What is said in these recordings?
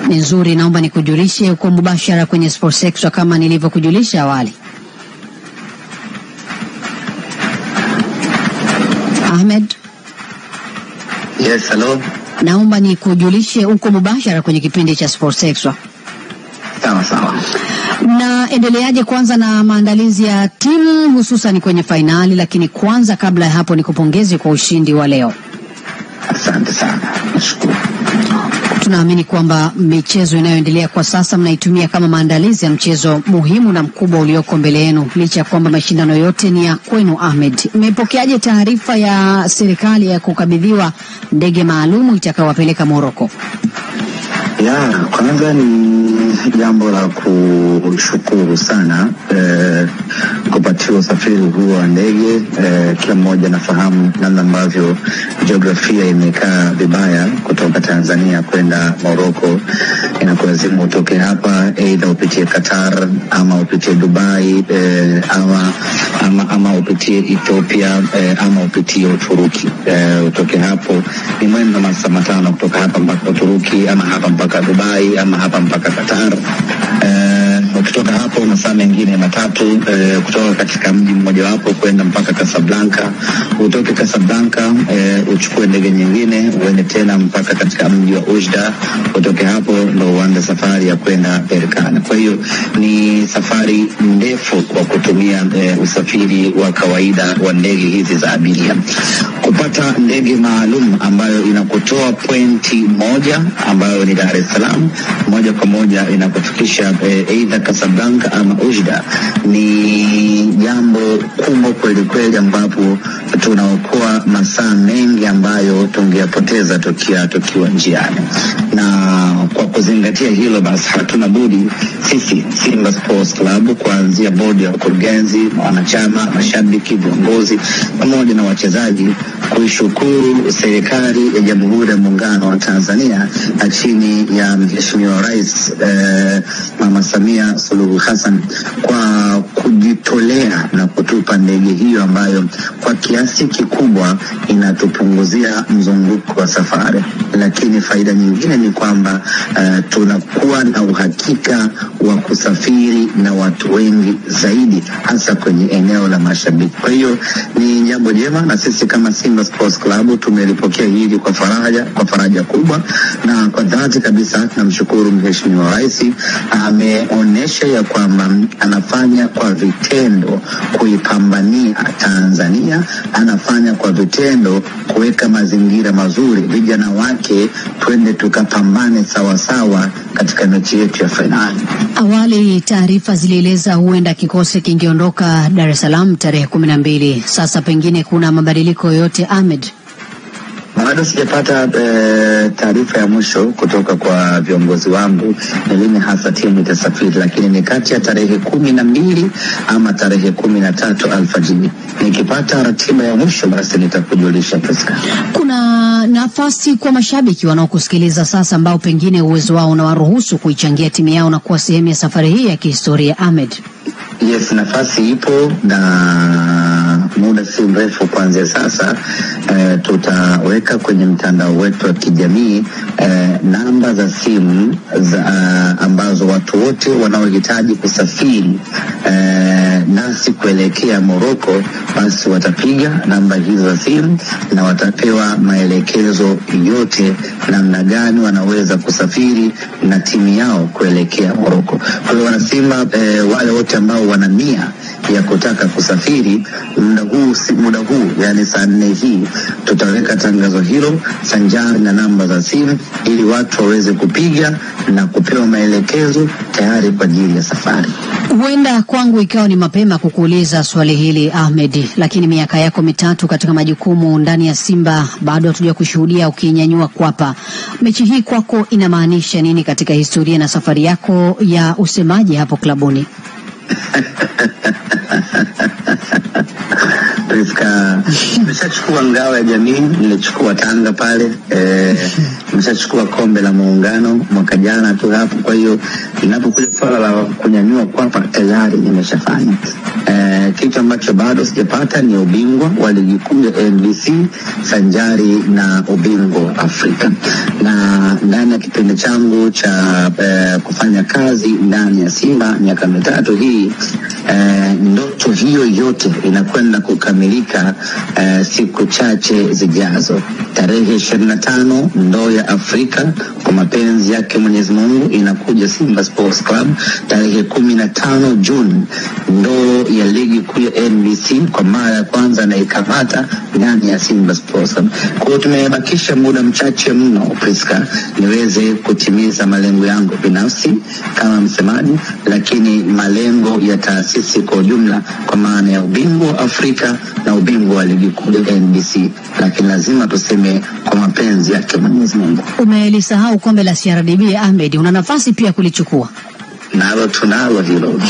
Ni nzuri, naomba nikujulishe uko mubashara kwenye Sports Extra kama nilivyokujulisha awali. Ahmed? Yes, hello. Naomba nikujulishe uko mubashara kwenye kipindi cha Sports Extra. Sawa. Na endeleaje kwanza na maandalizi ya timu hususan kwenye finali, lakini kwanza kabla ya hapo nikupongeze kwa ushindi wa leo. Asante sana. Nashukuru. Tunaamini kwamba michezo inayoendelea kwa sasa mnaitumia kama maandalizi ya mchezo muhimu na mkubwa ulioko mbele yenu, licha ya kwamba mashindano yote ni ya kwenu. Ahmed, mmepokeaje taarifa ya serikali ya kukabidhiwa ndege maalumu itakayowapeleka Morocco? Kwanza ni jambo la kushukuru sana kupatiwa usafiri huu wa ndege. Kila mmoja nafahamu namna ambavyo jiografia imekaa vibaya kutoka Tanzania kwenda Morocco. Inakulazimu utoke hapa aidha upitie Qatar ama upitie Dubai ama upitie Ethiopia ama upitie Uturuki. Utoke hapo ni mwendo masaa 5 kutoka hapa mpaka Uturuki ama hapa mpaka Dubai ama hapa mpaka Qatar. Ukitoka hapo masaa mengine 3 kutoka katika mji mmoja wapo kwenda mpaka Casablanca. Utoke Casablanca uchukue ndege nyingine uende tena mpaka katika mji wa Oujda. Utoke hapo ndo uanze safari ya kwenda Berkane. Kwa hiyo ni safari ndefu kwa kutumia usafiri wa kawaida wa ndege hizi za abiria. Kupata ndege maalum ambayo inakutoa pointi moja ambayo ni Dar es Salaam moja kwa moja inakufikisha aidha Casablanca ama Oujda ni jambo kubwa kweli ambapo tunaokoa masaa mengi ambayo tungeyapoteza tukiwa njiani. Na kwa kuzingatia hilo basi hatuna budi sisi Simba Sports Club kuanzia bodi ya wakurugenzi, wanachama, mashabiki, viongozi pamoja na wachezaji kuishukuru serikali ya Jamhuri ya Muungano wa Tanzania chini ya Mheshimiwa Rais Mama Samia Suluhu Hassan kwa kujitolea na kutupa ndege hiyo ambayo kwa kiasi kikubwa inatupunguzia mzunguko wa safari. Lakini faida nyingine ni kwamba tunakuwa na uhakika wa kusafiri na watu wengi zaidi hasa kwenye eneo la mashabiki. Kwa hiyo ni jambo jema na sisi kama Simba Sports Club tumelipokea hili kwa faraja kubwa, na kwa dhati kabisa namshukuru Mheshimiwa Rais. Ameonesha ya kwamba anafanya kwa vitendo kuipambania Tanzania, anafanya kwa vitendo kuweka mazingira mazuri vijana wake twende tukapambane sawa katika mechi yetu ya finali. Awali taarifa zilieleza huenda kikosi kingeondoka Dar es Salaam tarehe 12. Sasa pengine kuna mabadiliko yote, Ahmed? Bado sijapata taarifa ya mwisho kutoka kwa viongozi wangu ni lini hasa timu itasafiri, lakini ni kati ya tarehe 12 ama tarehe 13 alfajiri. Nikipata ratiba ya mwisho basi nitakujulisha. Pascal, kuna nafasi kwa mashabiki wanaokusikiliza sasa ambao pengine uwezo wao unawaruhusu kuichangia timu yao na kuwa sehemu ya safari hii ya kihistoria, Ahmed? Yes, nafasi ipo na muda si mrefu kuanzia sasa tutaweka kwenye mtandao wetu wa kijamii namba za simu ambazo watu wote wanaohitaji kusafiri nasi kuelekea Morocco basi watapiga namba hizo za simu na watapewa maelekezo yote namna gani wanaweza kusafiri na timu yao kuelekea Morocco. Kwa hiyo wanasimba wale wote ambao wana nia ya kutaka kusafiri muda huu yani saa 4 hii tutaweka tangazo hilo sanjari na namba za simu ili watu waweze kupiga na kupewa maelekezo tayari kwa ajili ya safari. Huenda kwangu ikawa ni mapema kukuuliza swali hili, Ahmed, lakini miaka yako 3 katika majukumu ndani ya Simba bado hatuja kushuhudia ukinyanyua kwapa. Mechi hii kwako inamaanisha nini katika historia na safari yako ya usemaji hapo klabuni? Nimeshachukua ngao ya jamii, nilichukua Tanga pale, tumeshachukua kombe la Muungano mwaka jana tu hapo. Kwa hiyo inapokuja swala la kunyanyua kwapa tayari nimeshafanya. Kitu ambacho bado sijapata ni ubingwa wa ligi kuu ya NBC sanjari na ubingwa Afrika. Na ndani ya kipindi changu cha kufanya kazi ndani ya Simba miaka mitatu hii, ndoto hiyo yote inakwenda kukamilika siku chache zijazo. Tarehe 25 ndoo ya Afrika kwa mapenzi yake Mwenyezi Mungu inakuja Simba Sports Club. Tarehe 15 Juni ndoo ya ligi kuu ya NBC kwa mara ya kwanza na ikamata ndani ya Simba Sports Club. Kwa hiyo tumebakisha muda mchache mno, Priska, niweze kutimiza malengo yangu binafsi kama msemaji, lakini malengo ya taasisi kwa ujumla, kwa maana ya ubingwa Afrika na ubingwa wa ligi kuu ya NBC. Lakini lazima tuseme kwa mapenzi yake Mwenyezi Mungu. Umelisahau kombe la CRDB Ahmed, una nafasi pia kulichukua. Nalo tunalo hilo.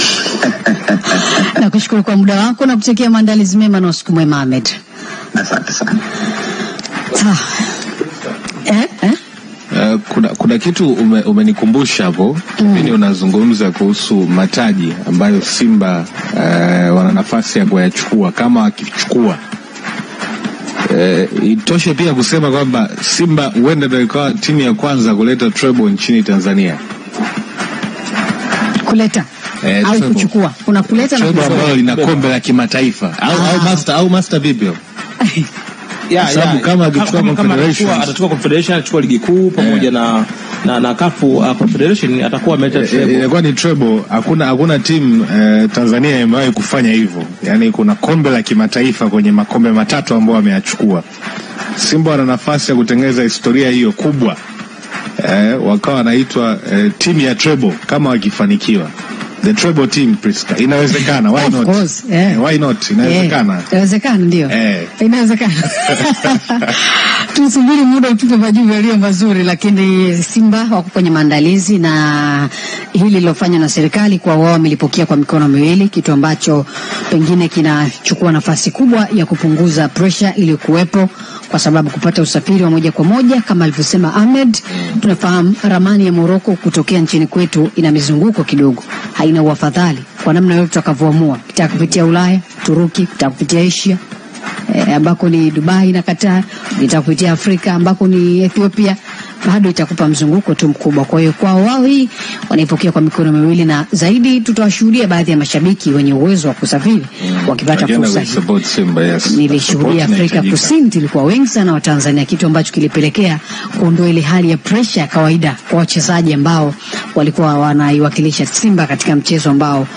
Nakushukuru kwa muda wako na kutakia maandalizi mema na usiku mwema Ahmed. Asante sana. Kuna kitu umenikumbusha hapo. Mimi unazungumza kuhusu mataji ambayo Simba wana nafasi ya kuyachukua kama wakichukua. Itoshe pia kusema kwamba Simba huenda ndio ikawa timu ya kwanza kuleta treble nchini Tanzania. Kuleta au kuchukua. Kuna kuleta na kuchukua ambao lina kombe la kimataifa au master vipi? Sababu kama akichukua Confederation, atachukua Confederation, atachukua ligi kuu pamoja na kafu Confederation, atakuwa ameleta treble. Ilikuwa ni treble. Hakuna timu Tanzania imewahi kufanya hivyo. Yaani kuna kombe la kimataifa kwenye makombe matatu ambayo ameyachukua. Simba wana nafasi ya kutengeneza historia hiyo kubwa. Wakawa wanaitwa timu ya treble kama wakifanikiwa. The treble team, Priska. Inawezekana, why not? Of course, why not? Inawezekana. Inawezekana ndio. Inawezekana. Tusubiri muda utupe majibu yaliyo mazuri, lakini Simba wako kwenye maandalizi na hili lilofanywa na serikali kwa wao wamelipokea kwa mikono miwili, kitu ambacho pengine kinachukua nafasi kubwa ya kupunguza pressure iliyokuwepo, kwa sababu kupata usafiri wa moja kwa moja kama alivyosema Ahmed. Tunafahamu ramani ya Morocco kutokea nchini kwetu ina mizunguko kidogo, haina uafadhali kwa namna yote tutakavyoamua. Kitaka kupitia Ulaya, Turuki, kitaka kupitia Asia ambako ni Dubai na Qatar, kitaka kupitia Afrika ambako ni Ethiopia, bado itakupa mzunguko tu mkubwa. Kwa hiyo kwa wao hii wanaipokea kwa mikono miwili, na zaidi tutawashuhudia baadhi ya mashabiki wenye uwezo wa kusafiri wakipata fursa hii. Nilishuhudia Afrika Kusini tulikuwa wengi sana wa Tanzania, kitu ambacho kilipelekea kuondoa ile hali ya pressure ya kawaida kwa wachezaji ambao walikuwa wanaiwakilisha Simba katika mchezo ambao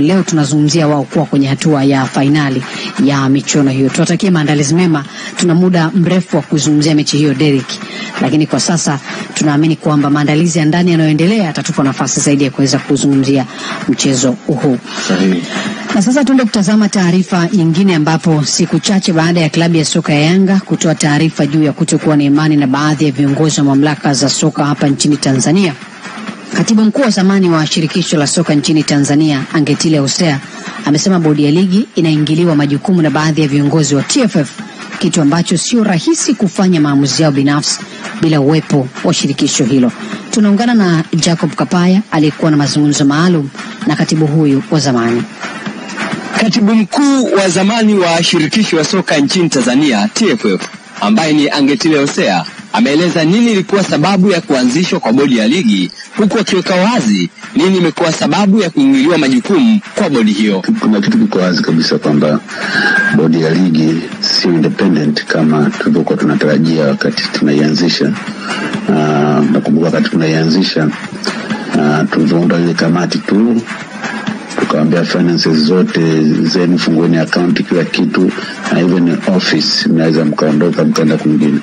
leo tunazungumzia wao kuwa kwenye hatua ya finali ya michuano hiyo. Tuwatakie maandalizi mema. Tuna muda mrefu wa kuzungumzia mechi hiyo Derek, lakini kwa sasa tunaamini kwamba maandalizi ya ndani yanayoendelea yatatupa nafasi zaidi ya kuweza kuzungumzia mchezo huu. Sahihi. Na sasa tuende kutazama taarifa nyingine, ambapo siku chache baada ya klabu ya soka ya Yanga kutoa taarifa juu ya kutokuwa na imani na baadhi ya viongozi wa mamlaka za soka hapa nchini Tanzania, katibu mkuu wa zamani wa shirikisho la soka nchini Tanzania Angetile Hosea amesema bodi ya ligi inaingiliwa majukumu na baadhi ya viongozi wa TFF, kitu ambacho sio rahisi kufanya maamuzi yao binafsi bila uwepo wa shirikisho hilo. Tunaungana na Jacob Kapaya aliyekuwa na mazungumzo maalum na katibu huyu wa zamani. Katibu mkuu wa zamani wa shirikisho la soka nchini Tanzania TFF, ambaye ni Angetile Hosea, ameeleza nini ilikuwa sababu ya kuanzishwa kwa bodi ya ligi, huku akiweka wazi nini imekuwa sababu ya kuingiliwa majukumu kwa bodi hiyo. Kuna kitu kiko wazi kabisa kwamba bodi ya ligi si independent kama tulivyokuwa tunatarajia wakati tunaianzisha. Nakumbuka wakati tunaianzisha tulizounda ile kamati tu, tukaambia finances zote zenu fungueni account, kila kitu, na even office mnaweza mkaondoka mkaenda kwingine.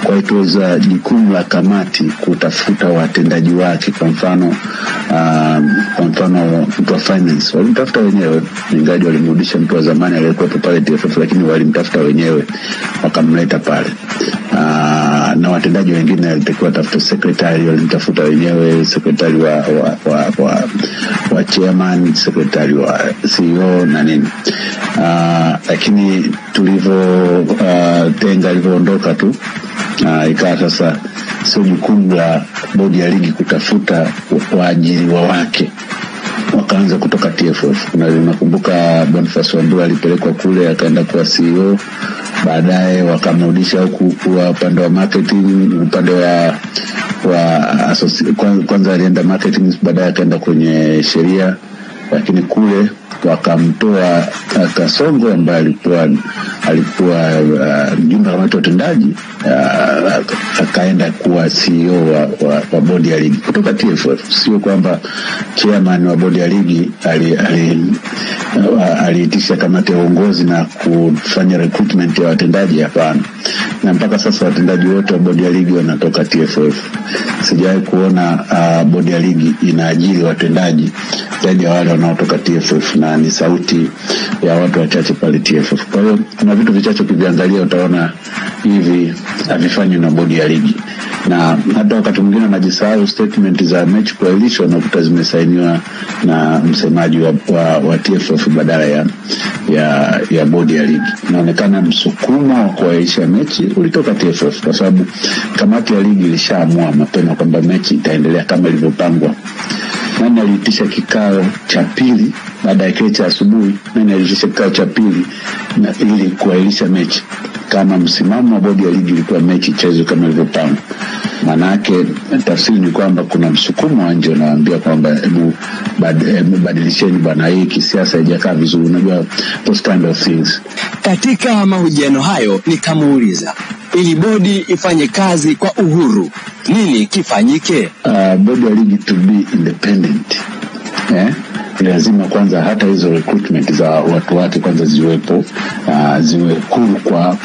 Kwa hiyo tuweza jukumu la kamati kutafuta watendaji wake. Kwa mfano mtu wa finance walimtafuta wenyewe, ingawa walimrudisha mtu wa zamani aliyekuwa pale TFF, lakini walimtafuta wenyewe wakamleta pale. Na watendaji wengine walitakiwa tafuta secretary, walimtafuta wenyewe, secretary wa chairman, secretary wa CEO na nini. Lakini tulivyo tenga alivyoondoka tu, ikawa sasa sio jukumu la bodi ya ligi kutafuta waajiriwa wake wakaanza kutoka TFF. Nakumbuka Boniface Wambura alipelekwa kule akaenda kuwa CEO, baadaye wakamrudisha huku kwa upande wa marketing, upande wa kwanza alienda marketing, baadaye akaenda kwenye sheria, lakini kule wakamtoa Kasongo ambaye alikuwa mjumbe wa kamati ya utendaji, akaenda kuwa CEO wa bodi ya ligi kutoka TFF. Sio kwamba chairman wa bodi ya ligi aliitisha kamati ya uongozi na kufanya recruitment ya watendaji, hapana. Na mpaka sasa watendaji wote wa bodi ya ligi wanatoka TFF. Sijawahi kuona bodi ya ligi inaajiri watendaji zaidi ya wale wanaotoka TFF, na ni sauti ya watu wachache pale TFF. Kwa hiyo kuna vitu vichache ukiviangalia utaona hivi havifanywi na bodi ya ligi, na hata wakati mwingine najisahau statement za match coalition unakuta zimesainiwa na msemaji wa TFF badala ya bodi ya ligi. Inaonekana msukumo wa kuahirisha mechi ulitoka TFF, kwa sababu kamati ya ligi ilishaamua mapema kwamba mechi itaendelea kama ilivyopangwa. Nani aliitisha kikao cha pili baada ya kile cha asubuhi? Nani aliitisha kikao cha pili ili kuahirisha mechi kama msimamo wa bodi ya ligi ilikuwa mechi ichezwe kama ilivyopangwa? Maana yake tafsiri ni kwamba kuna msukumo wa nje unawaambia kwamba hebu badilisheni bwana, hii kisiasa haijakaa vizuri. Unajua those kind of things. Katika mahojiano hayo nikamuuliza, ili bodi ifanye kazi kwa uhuru, nini kifanyike? Bodi ya ligi to be independent, lazima kwanza hata hizo recruitment za watu wake kwanza ziwe huru kwa